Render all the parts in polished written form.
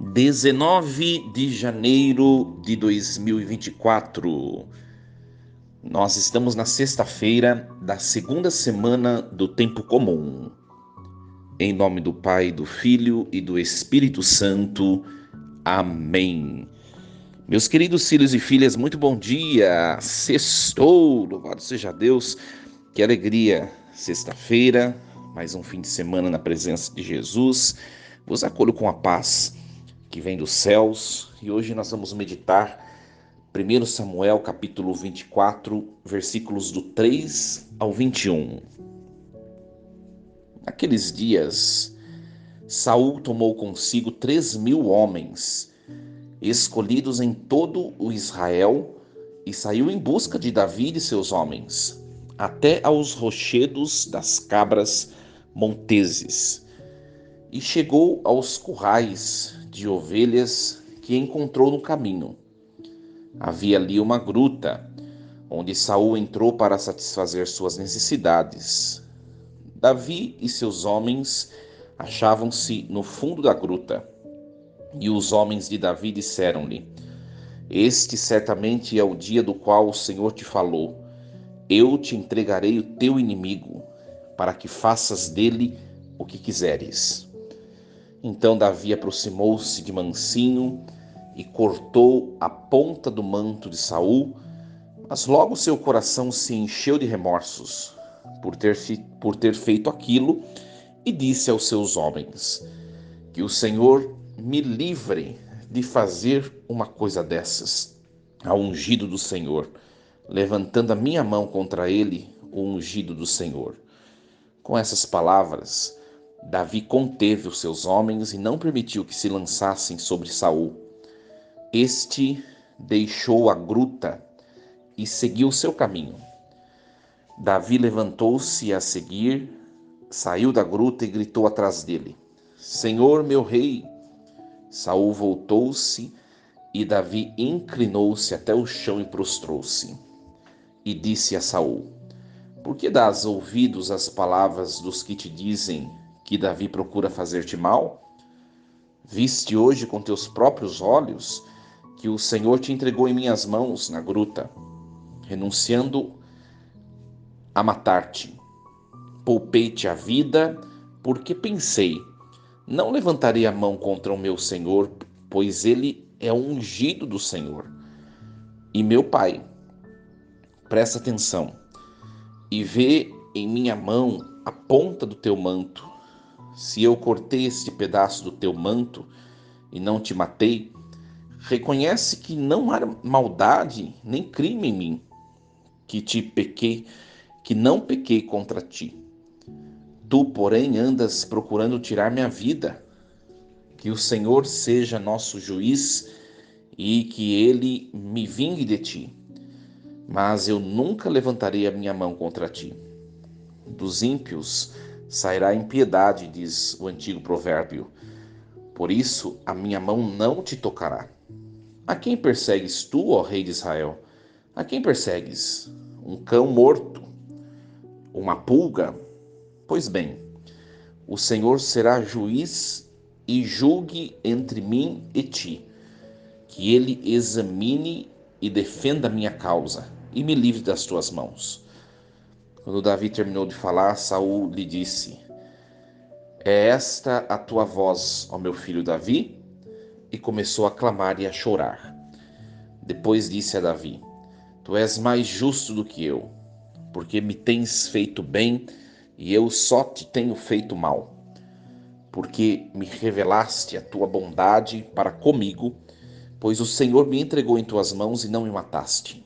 19 de janeiro de 2024. Nós estamos na sexta-feira da segunda semana do tempo comum. Em nome do Pai, do Filho e do Espírito Santo. Amém. Meus queridos filhos e filhas, muito bom dia. Sextou, louvado seja Deus. Que alegria. Sexta-feira, mais um fim de semana na presença de Jesus. Vos acolho com a paz que vem dos céus, e hoje nós vamos meditar 1 Samuel capítulo 24, versículos do 3 ao 21. Naqueles dias, Saul tomou consigo 3.000 homens, escolhidos em todo o Israel, e saiu em busca de Davi e de seus homens, até aos rochedos das cabras monteses, e chegou aos currais de ovelhas que encontrou no caminho. Havia ali uma gruta, onde Saul entrou para satisfazer suas necessidades. Davi e seus homens achavam-se no fundo da gruta, e os homens de Davi disseram-lhe: Este certamente é o dia do qual o Senhor te falou. Eu te entregarei o teu inimigo, para que faças dele o que quiseres. Então Davi aproximou-se de mansinho e cortou a ponta do manto de Saul, mas logo seu coração se encheu de remorsos por ter feito aquilo, e disse aos seus homens: Que o Senhor me livre de fazer uma coisa dessas ao ungido do Senhor, levantando a minha mão contra ele, o ungido do Senhor. Com essas palavras, Davi conteve os seus homens e não permitiu que se lançassem sobre Saul. Este deixou a gruta e seguiu seu caminho. Davi levantou-se a seguir, saiu da gruta e gritou atrás dele: Senhor, meu rei! Saul voltou-se e Davi inclinou-se até o chão e prostrou-se. E disse a Saul: Por que dás ouvidos às palavras dos que te dizem que Davi procura fazer-te mal? Viste hoje com teus próprios olhos que o Senhor te entregou em minhas mãos na gruta, renunciando a matar-te. Poupei-te a vida, porque pensei: não levantarei a mão contra o meu senhor, pois ele é o ungido do Senhor. E meu pai, presta atenção, e vê em minha mão a ponta do teu manto. Se eu cortei este pedaço do teu manto e não te matei, reconhece que não há maldade nem crime em mim, que não pequei contra ti. Tu, porém, andas procurando tirar minha vida. Que o Senhor seja nosso juiz e que ele me vingue de ti. Mas eu nunca levantarei a minha mão contra ti. Dos ímpios sairá impiedade, diz o antigo provérbio. Por isso a minha mão não te tocará. A quem persegues tu, ó rei de Israel? A quem persegues? Um cão morto? Uma pulga? Pois bem, o Senhor será juiz e julgue entre mim e ti. Que ele examine e defenda a minha causa e me livre das tuas mãos. Quando Davi terminou de falar, Saul lhe disse: É esta a tua voz, ó meu filho Davi? E começou a clamar e a chorar. Depois disse a Davi: Tu és mais justo do que eu, porque me tens feito bem e eu só te tenho feito mal. Porque me revelaste a tua bondade para comigo, pois o Senhor me entregou em tuas mãos e não me mataste.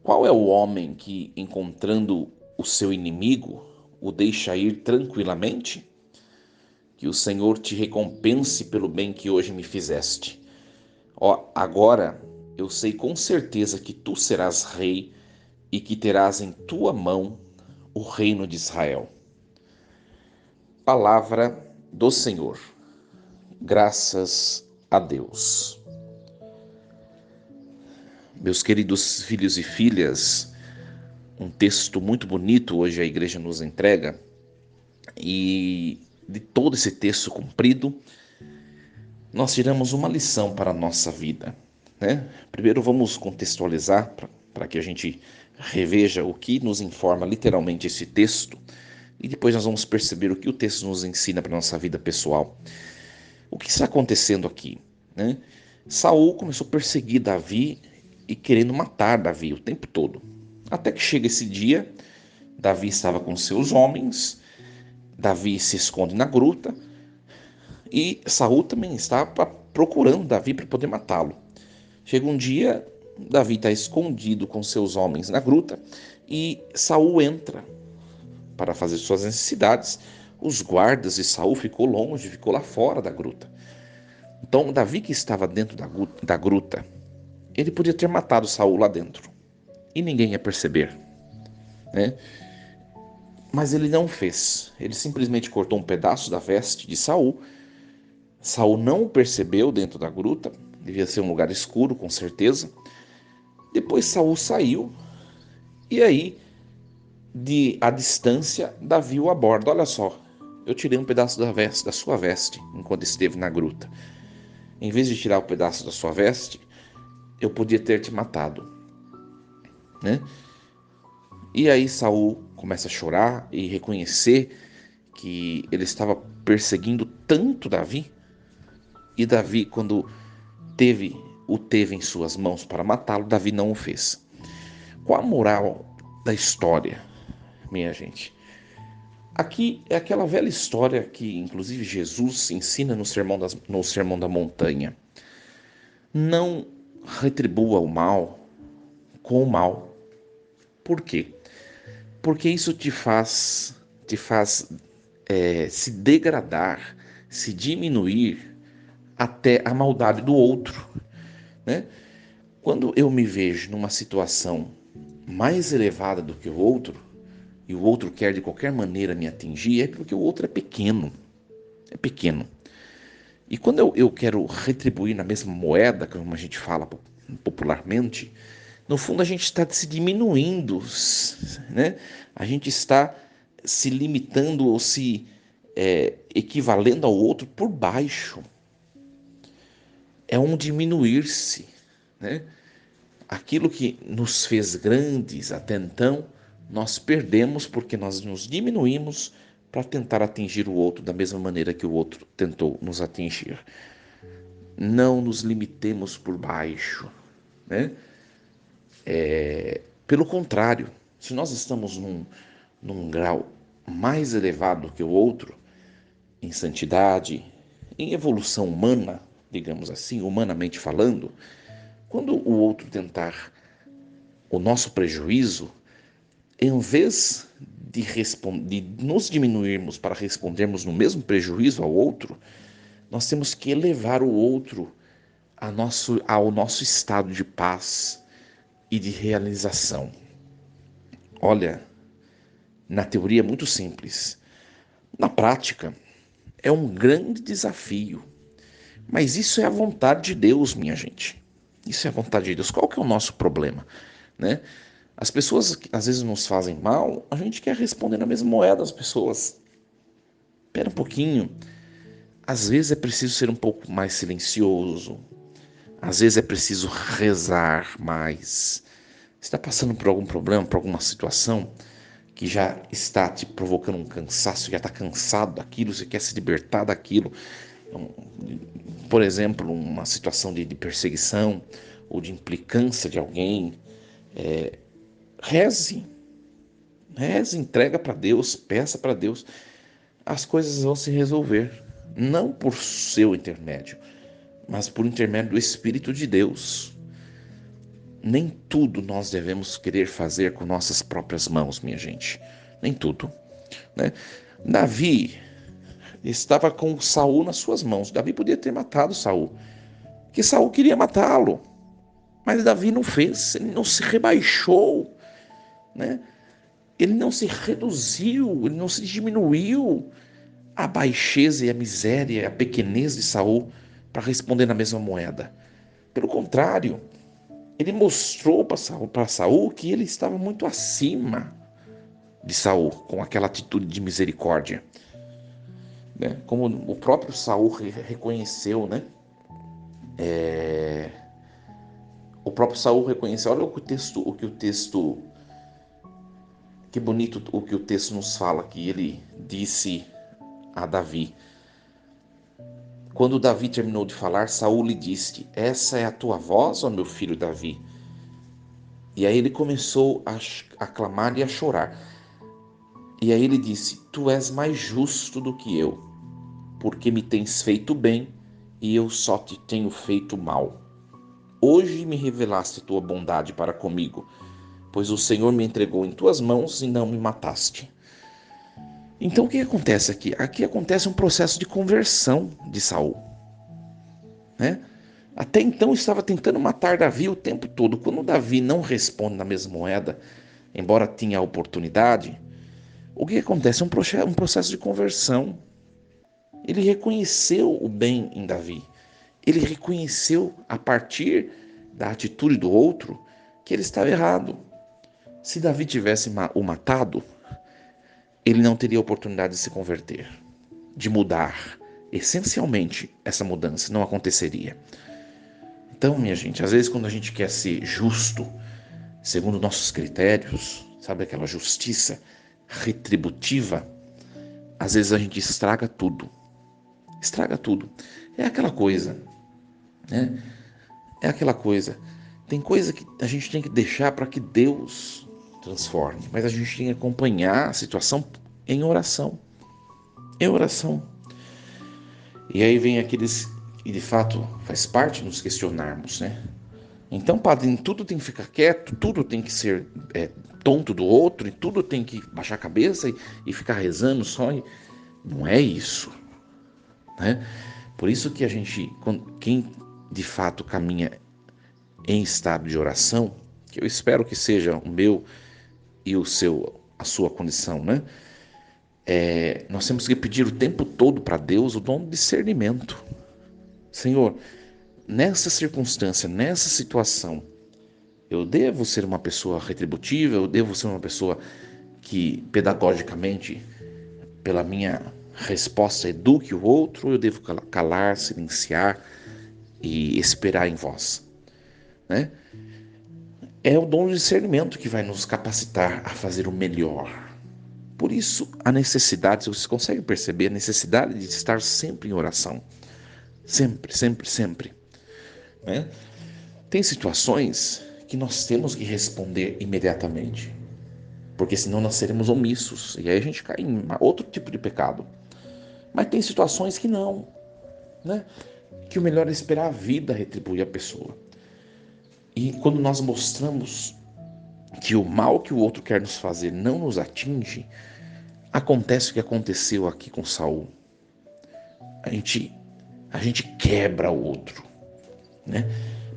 Qual é o homem que, encontrando o seu inimigo, o deixa ir tranquilamente? Que o Senhor te recompense pelo bem que hoje me fizeste. Agora eu sei com certeza que tu serás rei e que terás em tua mão o reino de Israel. Palavra do Senhor. Graças a Deus. Meus queridos filhos e filhas, um texto muito bonito hoje a igreja nos entrega, e de todo esse texto comprido, nós tiramos uma lição para a nossa vida, né? Primeiro vamos contextualizar para que a gente reveja o que nos informa literalmente esse texto e depois nós vamos perceber o que o texto nos ensina para a nossa vida pessoal. O que está acontecendo aqui, né? Saul começou a perseguir Davi e querendo matar Davi o tempo todo. Até que chega esse dia, Davi estava com seus homens, Davi se esconde na gruta e Saul também estava procurando Davi para poder matá-lo. Chega um dia, Davi está escondido com seus homens na gruta e Saul entra para fazer suas necessidades. Os guardas de Saul ficou longe, ficou lá fora da gruta. Então Davi, que estava dentro da gruta, ele podia ter matado Saul lá dentro e ninguém ia perceber, né? Mas ele não fez. Ele simplesmente cortou um pedaço da veste de Saul. Saul não o percebeu dentro da gruta. Devia ser um lugar escuro, com certeza. Depois Saul saiu e aí, de a distância, Davi o aborda. Olha só, eu tirei um pedaço da sua veste, enquanto esteve na gruta. Em vez de tirar o pedaço da sua veste, eu podia ter te matado, né? E aí Saul começa a chorar e reconhecer que ele estava perseguindo tanto Davi, e Davi, quando o teve em suas mãos para matá-lo, Davi não o fez. Qual a moral da história, minha gente? Aqui é aquela velha história que, inclusive, Jesus ensina no Sermão da Montanha. Não retribua o mal com o mal. Por quê? Porque isso te faz se degradar, se diminuir até a maldade do outro, né? Quando eu me vejo numa situação mais elevada do que o outro, e o outro quer de qualquer maneira me atingir, é porque o outro é pequeno. É pequeno. E quando eu quero retribuir na mesma moeda, como a gente fala popularmente, no fundo a gente está se diminuindo, né? A gente está se limitando ou se equivalendo ao outro por baixo. É um diminuir-se, né? Aquilo que nos fez grandes até então, nós perdemos porque nós nos diminuímos para tentar atingir o outro da mesma maneira que o outro tentou nos atingir. Não nos limitemos por baixo, né? Pelo contrário, se nós estamos num grau mais elevado que o outro, em santidade, em evolução humana, digamos assim, humanamente falando, quando o outro tentar o nosso prejuízo, em vez de nos diminuirmos para respondermos no mesmo prejuízo ao outro, nós temos que elevar o outro ao nosso estado de paz e de realização. Olha, na teoria é muito simples. Na prática, é um grande desafio. Mas isso é a vontade de Deus, minha gente. Isso é a vontade de Deus. Qual que é o nosso problema, né? As pessoas que às vezes nos fazem mal, a gente quer responder na mesma moeda às pessoas. Espera um pouquinho. Às vezes é preciso ser um pouco mais silencioso. Às vezes é preciso rezar mais. Você está passando por algum problema, por alguma situação que já está te provocando um cansaço, já está cansado daquilo, você quer se libertar daquilo. Por exemplo, uma situação de perseguição ou de implicância de alguém. Reze, reze, entrega para Deus, peça para Deus. As coisas vão se resolver. Não por seu intermédio, mas por intermédio do Espírito de Deus. Nem tudo nós devemos querer fazer com nossas próprias mãos, minha gente. Nem tudo, né? Davi estava com Saul nas suas mãos. Davi podia ter matado Saul, porque Saul queria matá-lo. Mas Davi não fez, ele não se rebaixou, né? Ele não se reduziu, ele não se diminuiu à baixeza e à miséria, à pequenez de Saul para responder na mesma moeda. Pelo contrário, ele mostrou para Saul que ele estava muito acima de Saul, com aquela atitude de misericórdia, né? Como o próprio Saul reconheceu, né? O próprio Saul reconheceu, olha que bonito o que o texto nos fala, que ele disse a Davi. Quando Davi terminou de falar, Saul lhe disse: essa é a tua voz, ó meu filho Davi? E aí ele começou a clamar e a chorar. E aí ele disse: tu és mais justo do que eu, porque me tens feito bem e eu só te tenho feito mal. Hoje me revelaste tua bondade para comigo, pois o Senhor me entregou em tuas mãos e não me mataste. Então o que acontece aqui? Aqui acontece um processo de conversão de Saul, né? Até então estava tentando matar Davi o tempo todo. Quando Davi não responde na mesma moeda, embora tinha a oportunidade, o que acontece? Um processo de conversão. Ele reconheceu o bem em Davi. Ele reconheceu, a partir da atitude do outro, que ele estava errado. Se Davi tivesse o matado, ele não teria a oportunidade de se converter, de mudar. Essencialmente, essa mudança não aconteceria. Então, minha gente, às vezes quando a gente quer ser justo, segundo nossos critérios, sabe aquela justiça retributiva, às vezes a gente estraga tudo. Estraga tudo. É aquela coisa, né? É aquela coisa. Tem coisa que a gente tem que deixar para que Deus transforme, mas a gente tem que acompanhar a situação em oração. Em oração. E aí vem aqueles que de fato faz parte nos questionarmos, né? Então, padre, tudo tem que ficar quieto, tudo tem que ser tonto do outro, e tudo tem que baixar a cabeça e ficar rezando só. Não é isso, né? Por isso que a gente, quem de fato caminha em estado de oração, que eu espero que seja o meu e a sua condição, né? Nós temos que pedir o tempo todo para Deus o dom de discernimento. Senhor, nessa circunstância, nessa situação, eu devo ser uma pessoa retributiva, eu devo ser uma pessoa que pedagogicamente, pela minha resposta, eduque o outro, eu devo calar, silenciar e esperar em vós, né? É o dom de discernimento que vai nos capacitar a fazer o melhor. Por isso, a necessidade, vocês conseguem perceber a necessidade de estar sempre em oração. Sempre, sempre, sempre, né? Tem situações que nós temos que responder imediatamente, porque senão nós seremos omissos, e aí a gente cai em outro tipo de pecado. Mas tem situações que não, né? Que o melhor é esperar a vida retribuir a pessoa. E quando nós mostramos que o mal que o outro quer nos fazer não nos atinge, acontece o que aconteceu aqui com Saul. A gente, a gente quebra o outro, né?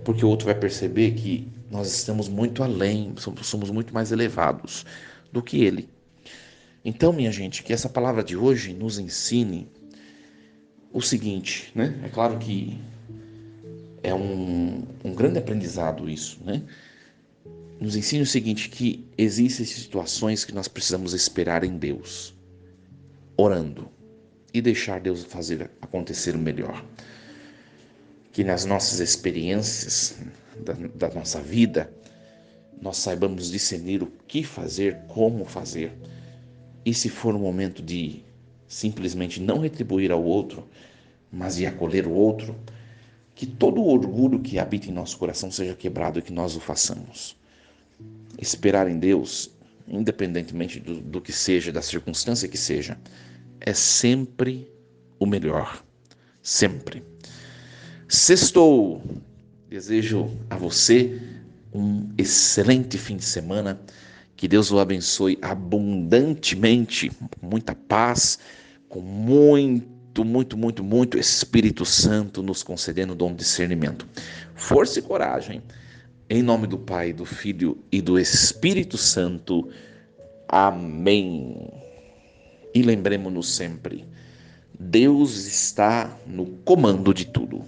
Porque o outro vai perceber que nós estamos muito além, somos muito mais elevados do que ele. Então, minha gente, que essa palavra de hoje nos ensine o seguinte, né? É claro que é um grande aprendizado isso, né? Nos ensina o seguinte, que existem situações que nós precisamos esperar em Deus, orando, e deixar Deus fazer acontecer o melhor. Que nas nossas experiências da nossa vida, nós saibamos discernir o que fazer, como fazer. E se for um momento de simplesmente não retribuir ao outro, mas de acolher o outro, que todo o orgulho que habita em nosso coração seja quebrado e que nós o façamos. Esperar em Deus, independentemente do que seja, da circunstância que seja, é sempre o melhor. Sempre. Sextou! Desejo a você um excelente fim de semana. Que Deus o abençoe abundantemente, muita paz, com muito Espírito Santo nos concedendo o dom de discernimento. Força e coragem. Em nome do Pai, do Filho e do Espírito Santo. Amém. E lembremos-nos sempre, Deus está no comando de tudo.